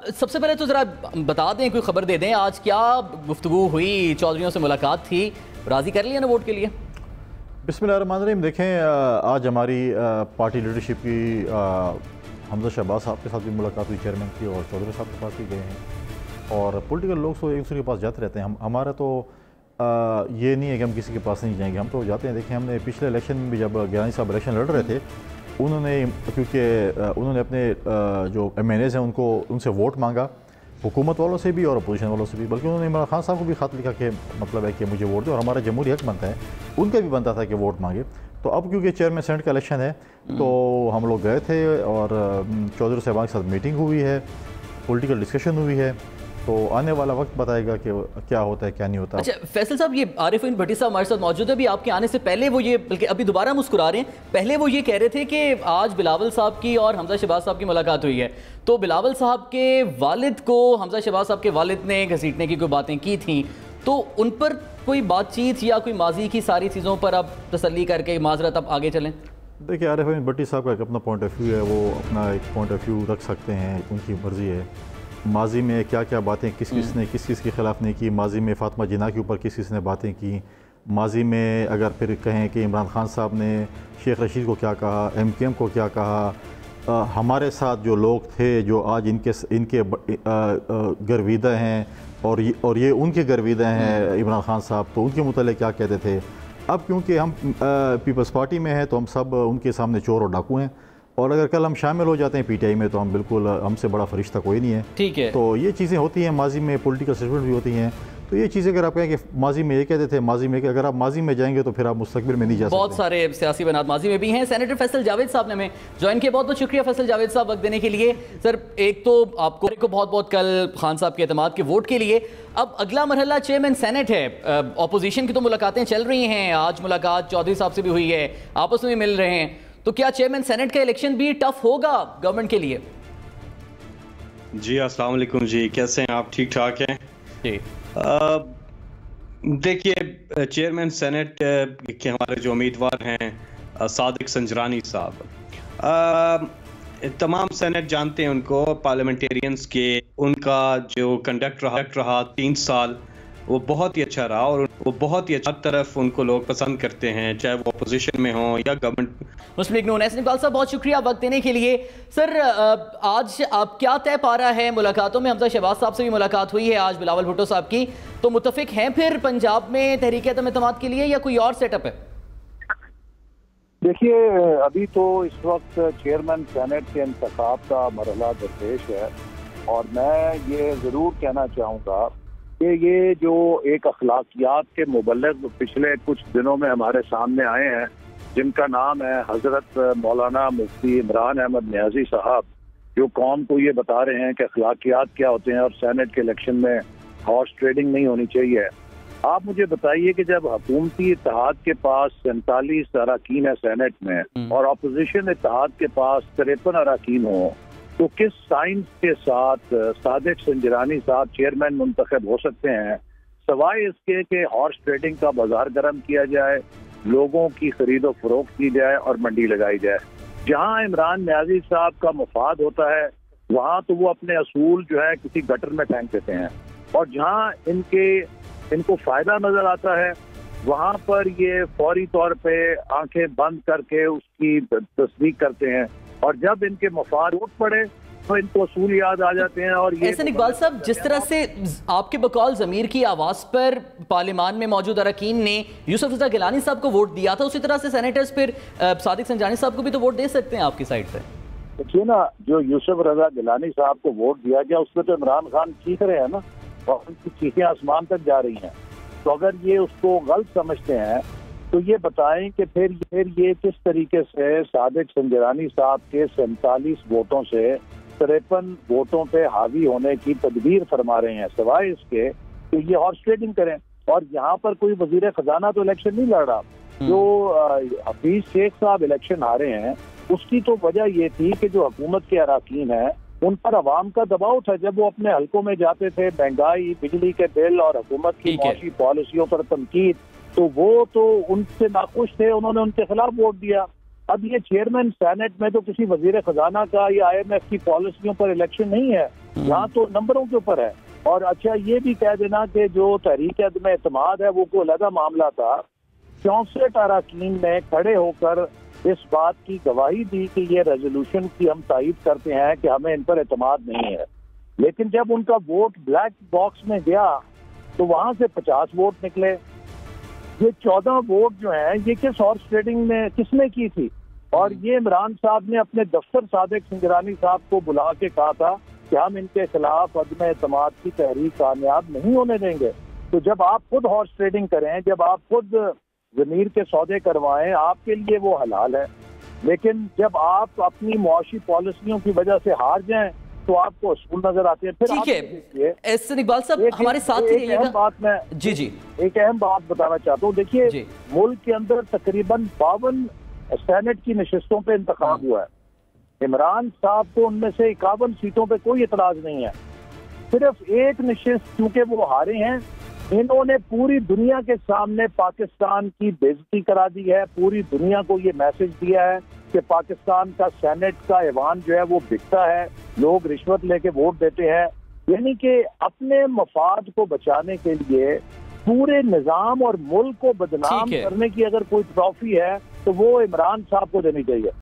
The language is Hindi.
सबसे पहले तो ज़रा बता दें, कोई खबर दे दें, आज क्या गुफ्तगू हुई, चौधरियों से मुलाकात थी, राज़ी कर लिया ना वोट के लिए? बिस्मिल्लाहिर्रहमानिर्रहीम। देखें, आज हमारी पार्टी लीडरशिप की हमजा शहबाज साहब के साथ भी मुलाकात हुई, चेयरमैन की, और चौधरी साहब के पास भी गए हैं। और पॉलिटिकल लोग तो एक दूसरे के पास जाते रहते हैं। हमारा तो ये नहीं है कि हम किसी के पास नहीं जाएंगे, हम तो जाते हैं। देखें, हमने पिछले इलेक्शन में भी जब गिलानी साहब इलेक्शन लड़ रहे थे, उन्होंने क्योंकि उन्होंने अपने जो MNAs हैं उनसे वोट मांगा, हुकूमत वालों से भी और अपोजिशन वालों से भी। बल्कि उन्होंने इमरान खान साहब को भी खत लिखा कि मतलब है कि मुझे वोट दो, और हमारा जमहूरी हक बनता है, उनका भी बनता था कि वोट मांगे। तो अब क्योंकि चेयरमैन सेनेट का इलेक्शन है, तो हम लोग गए थे और चौधरी साहब के साथ मीटिंग हुई है, पॉलिटिकल डिस्कशन हुई है। तो आने वाला वक्त बताएगा कि क्या होता है क्या नहीं होता। अच्छा फैसल साहब, ये आरिफिन भट्टी साहब हमारे साथ मौजूद है। अभी आपके आने से पहले वो ये, बल्कि अभी दोबारा मुस्कुरा रहे हैं, पहले वो ये कह रहे थे कि आज बिलावल साहब की और हमजा शहबाज साहब की मुलाकात हुई है, तो बिलावल साहब के वालिद को हमजा शहबाज साहब के वालिद ने घसीटने की कोई बातें की थी, तो उन पर कोई बातचीत या कोई माजी की सारी चीज़ों पर आप तसल्ली करके माजरत आप आगे चलें? देखिए, आरिफिन भट्टी साहब का एक अपना पॉइंट ऑफ व्यू है, वो अपना एक पॉइंट ऑफ व्यू रख सकते हैं, उनकी मर्ज़ी है। माजी में क्या क्या बातें किस किस के ख़िलाफ़ नहीं की, माजी में फ़ातिमा जिन्ना के ऊपर किस ने बातें की, माजी में अगर फिर कहें कि इमरान खान साहब ने शेख रशीद को क्या कहा, MKM को क्या कहा, हमारे साथ जो लोग थे जो आज इनके गर्विदा हैं और ये उनके गर्विदा हैं इमरान खान साहब, तो उनके मुतालिक क्या कहते थे। अब क्योंकि हम पीपल्स पार्टी में हैं तो हम सब उनके सामने चोर और डाकू हैं, और अगर कल हम शामिल हो जाते हैं PTI में तो हम बिल्कुल, हमसे बड़ा फरिश्ता कोई नहीं है। ठीक है, तो ये चीज़ें होती हैं, माजी में पॉलिटिकल स्टेटमेंट भी होती हैं। तो ये चीज़ें अगर आप कहें कि माजी में ये कहते थे, माजी में अगर आप माजी में जाएंगे तो फिर आप मुस्तकबिल में नहीं जा सकते। बहुत सारे सियासी बनात माजी में भी हैं। सेनेटर फैसल जावेद साहब ने हमें ज्वाइन किया, बहुत बहुत शुक्रिया फैसल जावेद साहब वक्त देने के लिए। सर, एक तो आपको बहुत बहुत कल खान साहब के एतमाद के वोट के लिए। अब अगला मरहला चेयरमैन सेनेट है। अपोजिशन की तो मुलाकातें चल रही हैं, आज मुलाकात चौधरी साहब से भी हुई है, आपस में मिल रहे हैं, तो क्या चेयरमैन सेनेट का इलेक्शन भी टफ होगा गवर्नमेंट के लिए? जी अस्सलाम वालेकुम जी, कैसे हैं आप? ठीक ठाक हैं जी। देखिए, चेयरमैन सेनेट के हमारे जो उम्मीदवार हैं सादिक संजरानी साहब, तमाम सेनेट जानते हैं उनको, पार्लियामेंटेरियंस के उनका जो कंडक्ट रहा 3 साल, वो बहुत ही अच्छा रहा, और वो बहुत ही अच्छा तरफ उनको लोग पसंद करते हैं, चाहे वो अपोजिशन में हो या गवर्नमेंट। मुस्लिम लीग नून एस इकबाल साहब, बहुत शुक्रिया वक्त देने के लिए। सर, आज आप क्या तय पा रहा है मुलाकातों में? हमजा शहबाज साहब से भी मुलाकात हुई है आज, बिलावल भुट्टो साहब की, तो मुतफिक हैं फिर पंजाब में तहरीक एतमाद के लिए या कोई और सेटअप है? देखिए, अभी तो इस वक्त चेयरमैन सेनेट के इंतखाब का मरहला दरपेश है, और मैं ये ज़रूर कहना चाहूँगा कि ये जो एक अखलाकियात के मुबल्लिग पिछले कुछ दिनों में हमारे सामने आए हैं, जिनका नाम है हज़रत मौलाना मुफ्ती इमरान अहमद नियाज़ी साहब, जो कौम को ये बता रहे हैं कि अखलाकियात क्या होते हैं और सेनेट के इलेक्शन में हॉर्स ट्रेडिंग नहीं होनी चाहिए। आप मुझे बताइए कि जब हुकूमती इत्तेहाद के पास 47 अरकान है सेनेट में, और अपोजिशन इत्तेहाद के पास 53 अरकान हो, तो किस साइंस के साथ सादिक संजरानी साहब चेयरमैन मुंतखब हो सकते हैं, सवाए इसके कि हॉर्स ट्रेडिंग का बाजार गर्म किया जाए, लोगों की खरीदो फरोख्त की जाए और मंडी लगाई जाए। जहां इमरान नियाज़ी साहब का मुफाद होता है, वहां तो वो अपने असूल जो है किसी गटर में फेंक देते हैं, और जहां इनको फायदा नजर आता है, वहां पर ये फौरी तौर पे आंखें बंद करके उसकी तस्दीक करते हैं, और जब इनके मफाद टूट पड़े तो इनको असूल याद आ जाते हैं। और ये एहसन इकबाल साहब, जिस तरह से आपके बकौल ज़मीर की आवाज़ पर पार्लियामान में मौजूद अरकान ने यूसुफ रज़ा गिलानी साहब को वोट दिया था, उसी तरह से सेनेटर्स फिर सादिक संजरानी साहब को भी तो वोट दे सकते हैं आपकी साइड से। देखिए ना, जो यूसुफ रज़ा गिलानी साहब को वोट दिया गया उसमें तो इमरान खान चीख रहे हैं ना, और उनकी चीखें आसमान तक जा रही हैं। तो अगर ये उसको गलत समझते हैं तो ये बताएं कि फिर ये किस तरीके से सादिक संजरानी साहब के 47 वोटों से 53 वोटों पे हावी होने की तदबीर फरमा रहे हैं, सवाए इसके तो ये हॉर्स ट्रेडिंग करें। और यहाँ पर कोई वजीर खजाना तो इलेक्शन नहीं लड़ रहा। जो हफीज शेख साहब इलेक्शन हारे हैं, उसकी तो वजह ये थी कि जो हुकूमत के अरकान हैं उन पर अवाम का दबाव था। जब वो अपने हलकों में जाते थे, महंगाई, बिजली के बिल और हुकूमत की मौसी पॉलिसियों पर तनकीद, तो वो तो उनसे नाखुश थे, उन्होंने उनके खिलाफ वोट दिया। अब ये चेयरमैन सेनेट में तो किसी वजीर खजाना का या IMF की पॉलिसियों पर इलेक्शन नहीं है, यहाँ तो नंबरों के ऊपर है। और अच्छा ये भी कह देना कि जो तहरीक अदम एतमाद है वो कोई अलग मामला था। 64 अरकान ने खड़े होकर इस बात की गवाही दी कि ये रेजोल्यूशन की हम तायद करते हैं कि हमें इन पर एतमाद नहीं है, लेकिन जब उनका वोट ब्लैक बॉक्स में गया तो वहां से 50 वोट निकले। ये 14 वोट जो हैं ये किस हॉर्स ट्रेडिंग में किसने की थी? और ये इमरान साहब ने अपने दफ्तर सादिक संजरानी साहब को बुला के कहा था कि हम इनके खिलाफ अदम एतमाद की तहरीक कामयाब नहीं होने देंगे। तो जब आप खुद हॉर्स ट्रेडिंग करें, जब आप खुद ज़मीर के सौदे करवाएं, आपके लिए वो हलाल है, लेकिन जब आप अपनी मुआशी पॉलिसियों की वजह से हार जाएं तो आपको असूल नजर आते हैं। फिर ठीक है एहसन इकबाल साहब हमारे साथ ही रहिएगा। बात मैं जी एक अहम बात बताना चाहता हूँ। देखिए मुल्क के अंदर तकरीबन 52 सेनेट की नशिस्तों पे इंतखाब हुआ है। इमरान साहब को उनमें से 51 सीटों पे कोई इतराज नहीं है। सिर्फ एक नशिस्त क्योंकि वो हारे हैं, इन्होंने पूरी दुनिया के सामने पाकिस्तान की बेइज्जती करा दी है। पूरी दुनिया को ये मैसेज दिया है कि पाकिस्तान का सेनेट का ऐवान जो है वो बिकता है, लोग रिश्वत लेके वोट देते हैं। यानी कि अपने मफाद को बचाने के लिए पूरे निजाम और मुल्क को बदनाम करने की अगर कोई ट्रॉफी है तो वो इमरान साहब को देनी चाहिए।